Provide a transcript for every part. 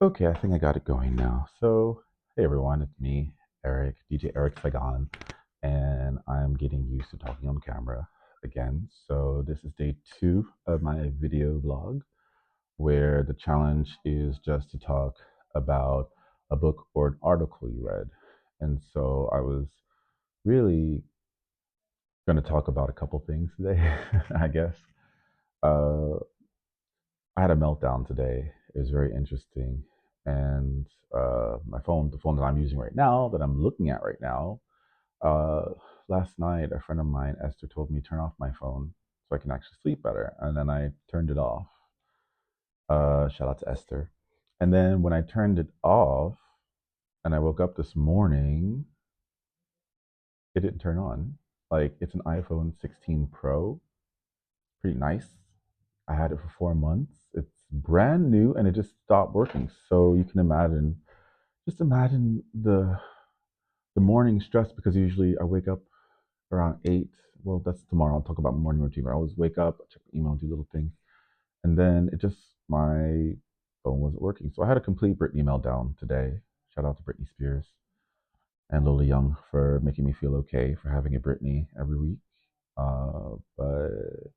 Okay, I think I got it going now. So, hey everyone, it's me, Eric, DJ Eric Saigon, and I'm getting used to talking on camera again. So, this is day two of my video blog, where the challenge is just to talk about a book or an article you read. And so, I was really going to talk about a couple things today, I guess. Uh, I had a meltdown today. It was very interesting. And the phone that I'm using right now, that I'm looking at right now, uh, last night, a friend of mine, Esther, told me turn off my phone so I can actually sleep better. And then I turned it off. Shout out to Esther. And then when I turned it off and I woke up this morning, it didn't turn on. Like, it's an iPhone 16 Pro, pretty nice. I had it for 4 months. It's brand new and it just stopped working. So you can imagine, just imagine the morning stress because usually I wake up around 8. Well, that's tomorrow. I'll talk about my morning routine. But I always wake up, check the email, do little things, and then my phone wasn't working. So I had a complete Britney meltdown today. Shout out to Britney Spears and Lola Young for making me feel okay for having a Britney every week. But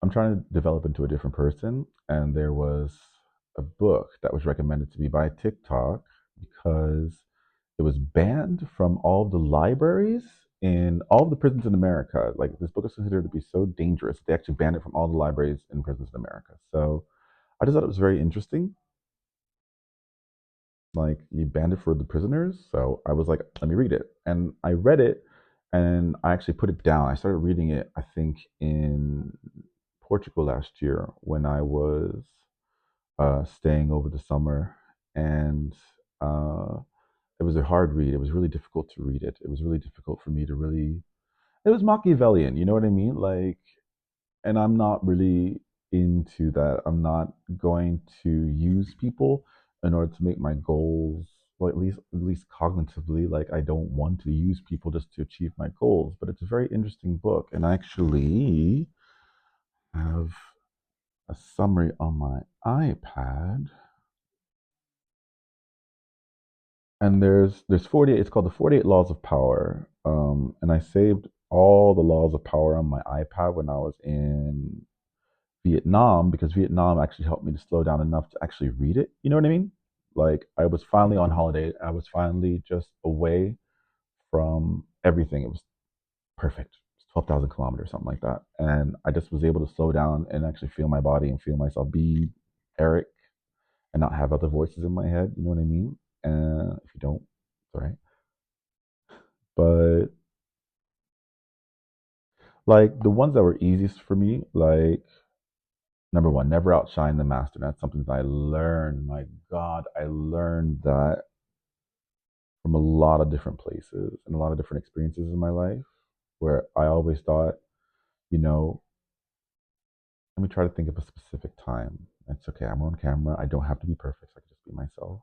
I'm trying to develop into a different person, and there was a book that was recommended to me by TikTok because it was banned from all the libraries in all of the prisons in America. Like, this book is considered to be so dangerous, they actually banned it from all the libraries in prisons in America. So I just thought it was very interesting. Like, you banned it for the prisoners, so I was like, let me read it, and I read it, and I actually put it down. I started reading it, I think, in Portugal last year when I was staying over the summer, and uh, it was a hard read. It was really difficult to read it. It was really difficult for me to really. It was Machiavellian, you know what I mean? Like, and I'm not really into that. I'm not going to use people in order to make my goals. Well, at least cognitively, like, I don't want to use people just to achieve my goals. But it's a very interesting book, and I actually have a summary on my iPad. And there's 48. It's called the 48 Laws of Power. And I saved all the laws of power on my iPad when I was in Vietnam because Vietnam actually helped me to slow down enough to actually read it. You know what I mean? Like, I was finally on holiday. I was finally just away from everything. It was perfect. It's 12,000 kilometers, something like that. And I just was able to slow down and actually feel my body and feel myself be Eric and not have other voices in my head. You know what I mean? And if you don't, it's all right. But like, the ones that were easiest for me, like, number one, never outshine the master. That's something that I learned. My God, I learned that from a lot of different places and a lot of different experiences in my life where I always thought, you know, let me try to think of a specific time. It's okay. I'm on camera. I don't have to be perfect. So I can just be myself.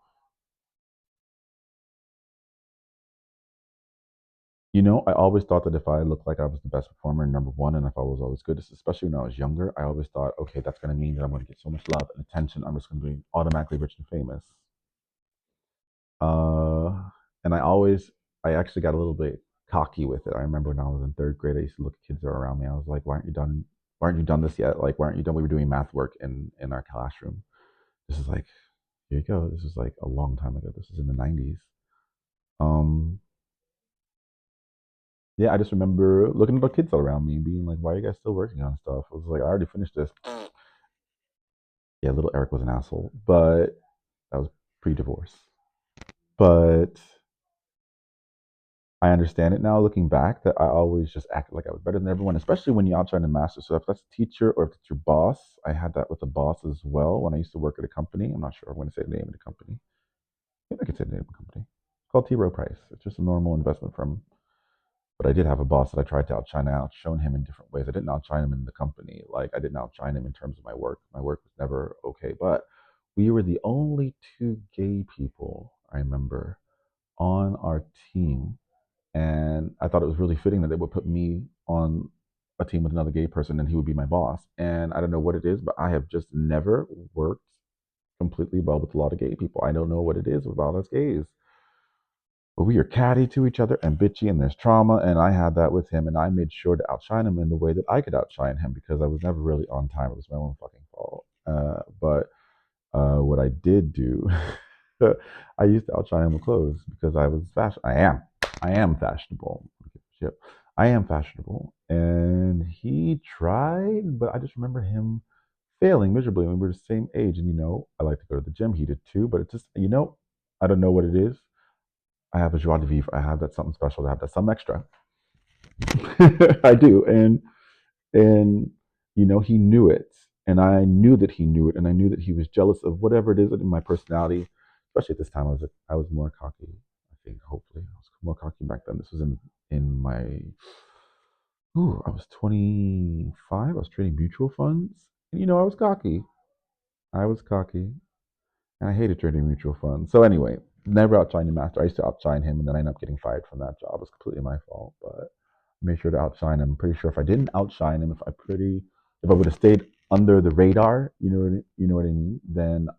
I always thought that if I looked like I was the best performer, number one, and if I was always good, especially when I was younger, I always thought, okay, that's going to mean that I'm going to get so much love and attention. I'm just going to be automatically rich and famous. Uh, and I actually got a little bit cocky with it. I remember when I was in third grade, I used to look at kids that were around me. I was like, why aren't you done? Why aren't you done this yet? Like, why aren't you done? We were doing math work in our classroom. This is like, here you go. This is like a long time ago. This is in the 90s. Um, yeah, I just remember looking at the kids all around me and being like, why are you guys still working on stuff? I was like, I already finished this. Yeah, little Eric was an asshole, but that was pre-divorce. But I understand it now looking back that I always just acted like I was better than everyone, especially when you're out trying to master. So if that's a teacher or if it's your boss, I had that with the boss as well when I used to work at a company. I'm not sure I'm going to say the name of the company. Maybe I could say the name of the company. It's called T. Rowe Price. It's just a normal investment firm. But I did have a boss that I tried to outshine. I outshone him in different ways. I didn't outshine him in the company. Like, I didn't outshine him in terms of my work. My work was never okay. But we were the only two gay people, I remember, on our team, and I thought it was really fitting that they would put me on a team with another gay person and he would be my boss. And I don't know what it is, but I have just never worked completely well with a lot of gay people. I don't know what it is about us gays. But we are catty to each other and bitchy, and there's trauma. And I had that with him, and I made sure to outshine him in the way that I could outshine him because I was never really on time. It was my own fucking fault. But what I did do, I used to outshine him with clothes because I was fashion. I am fashionable. Shit. I am fashionable, and he tried, but I just remember him failing miserably when we were the same age. And I like to go to the gym. He did too, but it just, I don't know what it is. I have a joie de vivre. I have that something special. I have that some extra. I do, and he knew it, and I knew that he knew it, and I knew that he was jealous of whatever it is in my personality. Especially at this time, I was more cocky. I think hopefully I was more cocky back then. This was in my. Ooh, I was 25. I was trading mutual funds, and I was cocky. I was cocky, and I hated trading mutual funds. So anyway, never outshine the master. I used to outshine him, and then I ended up getting fired from that job. It was completely my fault, but I made sure to outshine him. I'm pretty sure if I didn't outshine him, if I would have stayed under the radar, you know what I mean, then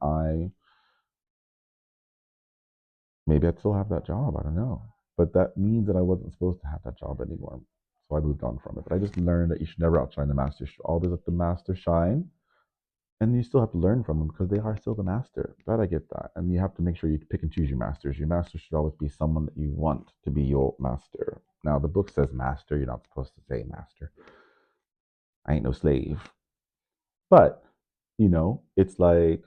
maybe I'd still have that job. I don't know, but that means that I wasn't supposed to have that job anymore. So I moved on from it. But I just learned that you should never outshine the master. You should always let the master shine, and you still have to learn from them because they are still the master. That I get that, and you have to make sure you pick and choose your masters. Your master should always be someone that you want to be your master. Now the book says master. You're not supposed to say master. I ain't no slave, but it's like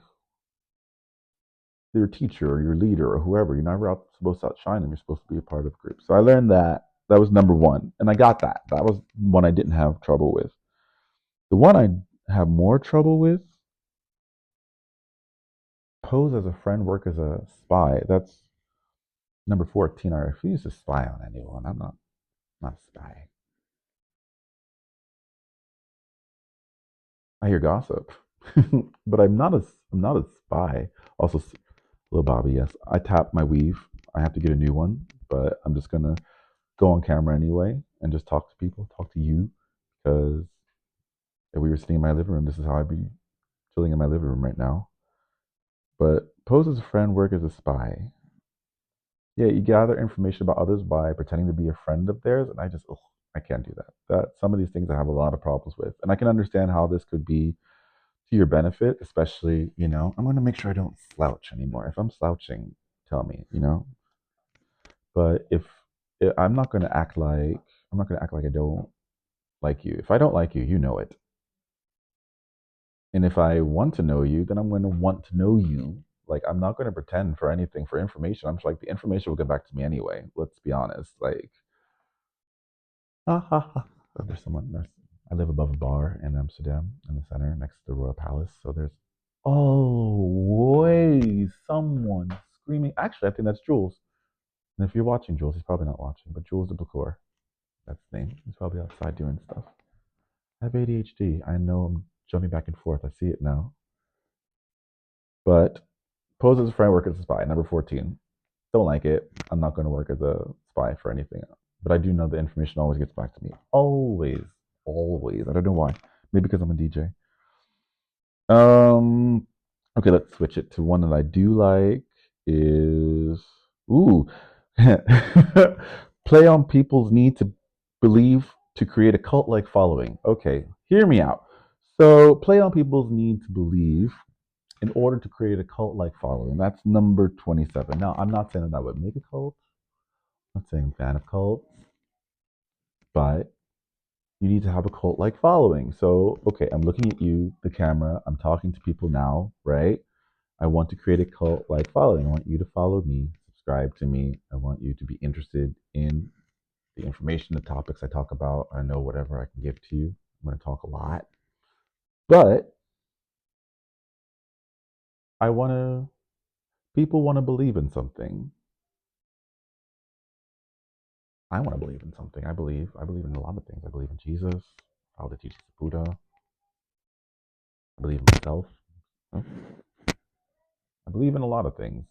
your teacher or your leader or whoever. You're never supposed to outshine them. You're supposed to be a part of the group. So I learned that. That was number one, and I got that. That was one I didn't have trouble with. The one I have more trouble with: pose as a friend, work as a spy. That's number 14. I refuse to spy on anyone. I'm not a spy. I hear gossip, but I'm not a spy. Also, little Bobby, yes, I tapped my weave. I have to get a new one, but I'm just gonna go on camera anyway and just talk to people, talk to you, because if we were sitting in my living room, this is how I'd be chilling in my living room right now. But pose as a friend, work as a spy. Yeah, you gather information about others by pretending to be a friend of theirs, and I can't do that. That some of these things I have a lot of problems with, and I can understand how this could be to your benefit, especially I'm going to make sure I don't slouch anymore. If I'm slouching, tell me. But if I'm not going to act like I don't like you. If I don't like you, you know it. And if I want to know you, then I'm going to want to know you. Like, I'm not going to pretend for anything for information. I'm just like, the information will get back to me anyway. Let's be honest. Like, ha ha ha. Oh, I live above a bar in Amsterdam in the center next to the Royal Palace. So there's always someone screaming. Actually, I think that's Jules. And if you're watching Jules, he's probably not watching, but Jules de Blacour, that's his name. He's probably outside doing stuff. I have ADHD. I know I'm jumping back and forth. I see it now. But pose as a friend, work as a spy. Number 14. Don't like it. I'm not going to work as a spy for anything. But I do know the information always gets back to me. Always. Always. I don't know why. Maybe because I'm a DJ. Um. Okay, let's switch it to one that I do like. Is ooh, play on people's need to believe to create a cult-like following. Okay, hear me out. So play on people's need to believe in order to create a cult-like following. That's number 27. Now, I'm not saying that I would make a cult. I'm not saying I'm a fan of cults, but you need to have a cult-like following. So, okay, I'm looking at you, the camera. I'm talking to people now, right? I want to create a cult-like following. I want you to follow me, subscribe to me. I want you to be interested in the information, the topics I talk about. I know whatever I can give to you. I'm going to talk a lot, but I want to. People want to believe in something. I want to believe in something. I believe in a lot of things. I believe in Jesus, all the teachings of Buddha. I believe in myself. I believe in a lot of things.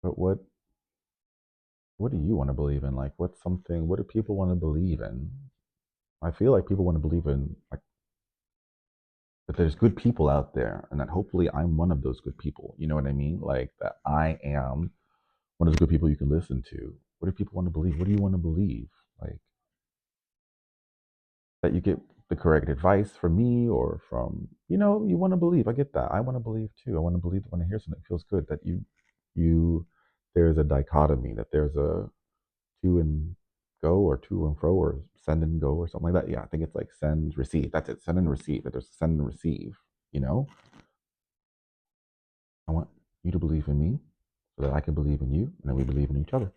But what what do you want to believe in? Like, what's something? What do people want to believe in? I feel like people want to believe in like that there's good people out there, and that hopefully I'm one of those good people. You know what I mean? Like that I am one of those good people you can listen to. What do people want to believe? What do you want to believe? Like that you get the correct advice from me or from you want to believe. I get that. I want to believe too. I want to believe that when I hear something that feels good that you there's a dichotomy, that there's a to and go or to and fro or send and go or something like that. Yeah, I think it's like send receive. That's it. Send and receive. That there's send and receive. You know, I want you to believe in me so that I can believe in you, and then we believe in each other,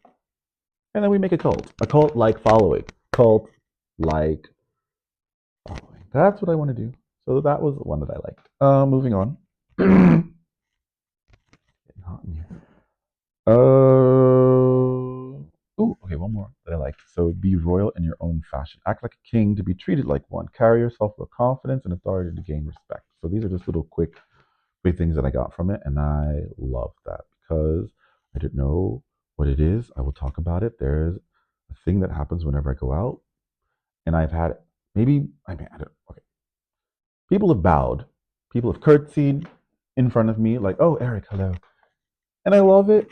and then we make a cult like following, cult like following. That's what I want to do. So that was the one that I liked. Moving on. Getting hot in here. Okay, one more that I liked. So be royal in your own fashion. Act like a king to be treated like one. Carry yourself with confidence and authority to gain respect. So these are just little quick things that I got from it, and I love that because I didn't know what it is. I will talk about it. There's a thing that happens whenever I go out, and I've had maybe I mean I don't okay. People have bowed, people have curtsied in front of me, like, "Oh, Eric, hello," and I love it.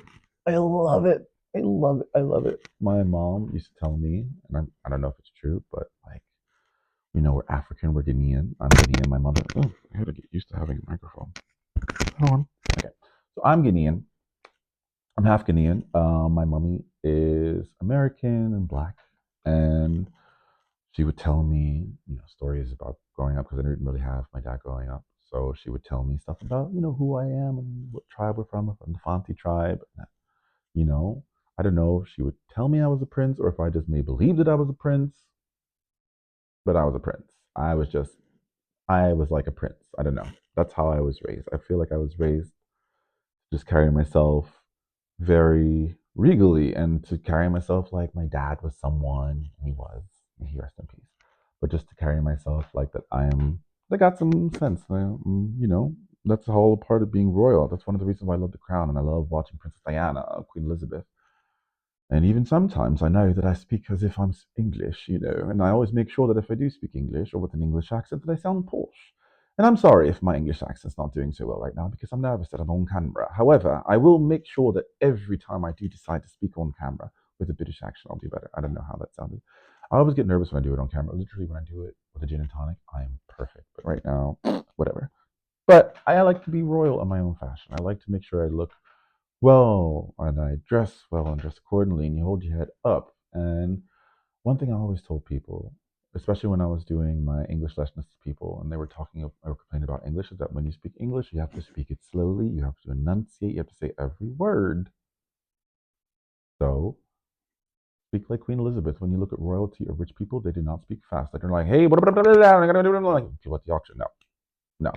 I love it. I love it. I love it. My mom used to tell me, and I don't know if it's true, but like, we're African, we're Ghanaian. I'm Ghanaian. My mother. Oh, I had to get used to having a microphone. Hold on. Okay, so I'm Ghanaian. I'm half Ghanaian. My mommy is American and black, and she would tell me, stories about growing up because I didn't really have my dad growing up. So she would tell me stuff about, who I am and what tribe we're from. We're from the Fanti tribe. You know, I don't know if she would tell me I was a prince or if I just may believe that I was a prince, but I was a prince. I was like a prince. I don't know. That's how I was raised. I feel like I was raised just carrying myself very regally and to carry myself like my dad was someone. He was. May he rest in peace. But just to carry myself like that I got some sense. That's the whole part of being royal. That's one of the reasons why I love The Crown and I love watching Princess Diana, Queen Elizabeth. And even sometimes I know that I speak as if I'm English, and I always make sure that if I do speak English or with an English accent, that I sound posh. And I'm sorry if my English accent's not doing so well right now because I'm nervous that I'm on camera. However, I will make sure that every time I do decide to speak on camera with a British accent, I'll do better. I don't know how that sounded. I always get nervous when I do it on camera. Literally, when I do it with a gin and tonic, I am perfect. But right now, whatever. But I like to be royal in my own fashion. I like to make sure I look well and I dress well and dress accordingly and you hold your head up. And one thing I always told people, especially when I was doing my English lessons to people and they were talking or complaining about English, is that when you speak English, you have to speak it slowly, you have to enunciate, you have to say every word. So speak like Queen Elizabeth. When you look at royalty or rich people, they do not speak fast. They're like, hey, blah, blah, blah, blah, blah, I'm gonna do it like people at the auction. No, no.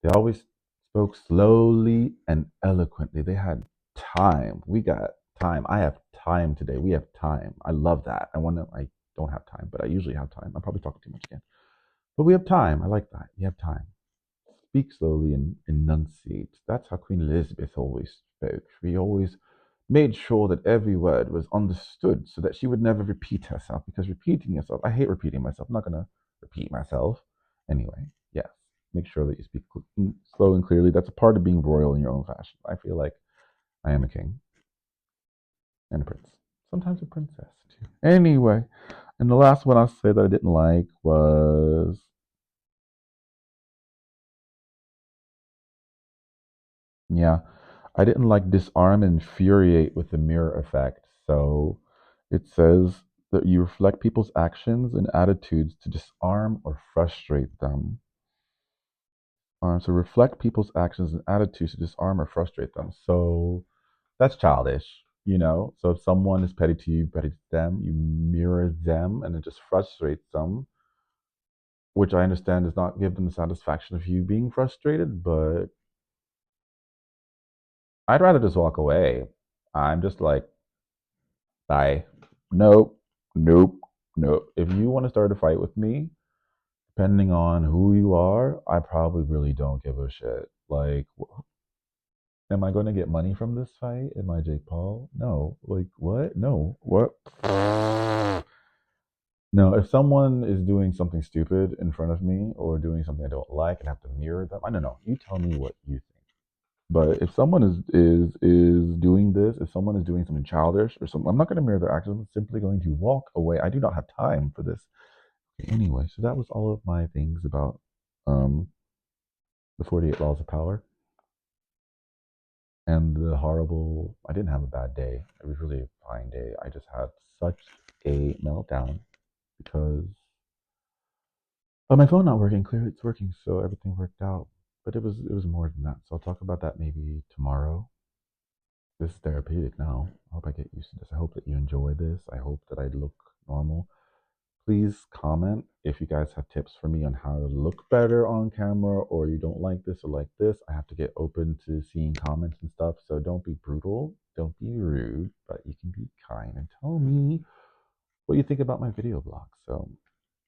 They always spoke slowly and eloquently. They had time. We got time. I have time today. We have time. I love that. I don't have time, but I usually have time. I'm probably talking too much again. But we have time. I like that. You have time. Speak slowly and enunciate. That's how Queen Elizabeth always spoke. She always made sure that every word was understood so that she would never repeat herself. Because repeating yourself, I hate repeating myself. I'm not going to repeat myself. Anyway, yes, make sure that you speak slow and clearly. That's a part of being royal in your own fashion. I feel like I am a king and a prince. Sometimes a princess too. Anyway, and the last one I'll say that I didn't like was yeah, I didn't like disarm and infuriate with the mirror effect. So it says that you reflect people's actions and attitudes to disarm or frustrate them. So reflect people's actions and attitudes to disarm or frustrate them. So that's childish. So if someone is petty to you, petty to them, you mirror them and it just frustrates them, which I understand does not give them the satisfaction of you being frustrated, but I'd rather just walk away. I'm just like, bye. Nope. Nope. Nope. If you want to start a fight with me, depending on who you are, I probably really don't give a shit. Like, Am I going to get money from this fight? Am I Jake Paul? No. Like, what? No. What? No, if someone is doing something stupid in front of me or doing something I don't like and have to mirror them, I don't know. You tell me what you think. But if someone is doing this, if someone is doing something childish or something, I'm not going to mirror their actions. I'm simply going to walk away. I do not have time for this. Anyway, so that was all of my things about um, the 48 Laws of Power and the horrible. I didn't have a bad day. It was really a fine day. I just had such a meltdown because my phone not working. Clearly, it's working, so everything worked out. But it was more than that. So I'll talk about that maybe tomorrow. This is therapeutic now. I hope I get used to this. I hope that you enjoy this. I hope that I look normal. Please comment if you guys have tips for me on how to look better on camera, or you don't like this or like this. I have to get open to seeing comments and stuff. So don't be brutal. Don't be rude, but you can be kind and tell me what you think about my video blog. So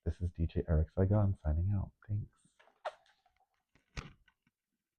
this is DJ Eric Saigon signing out. Thanks.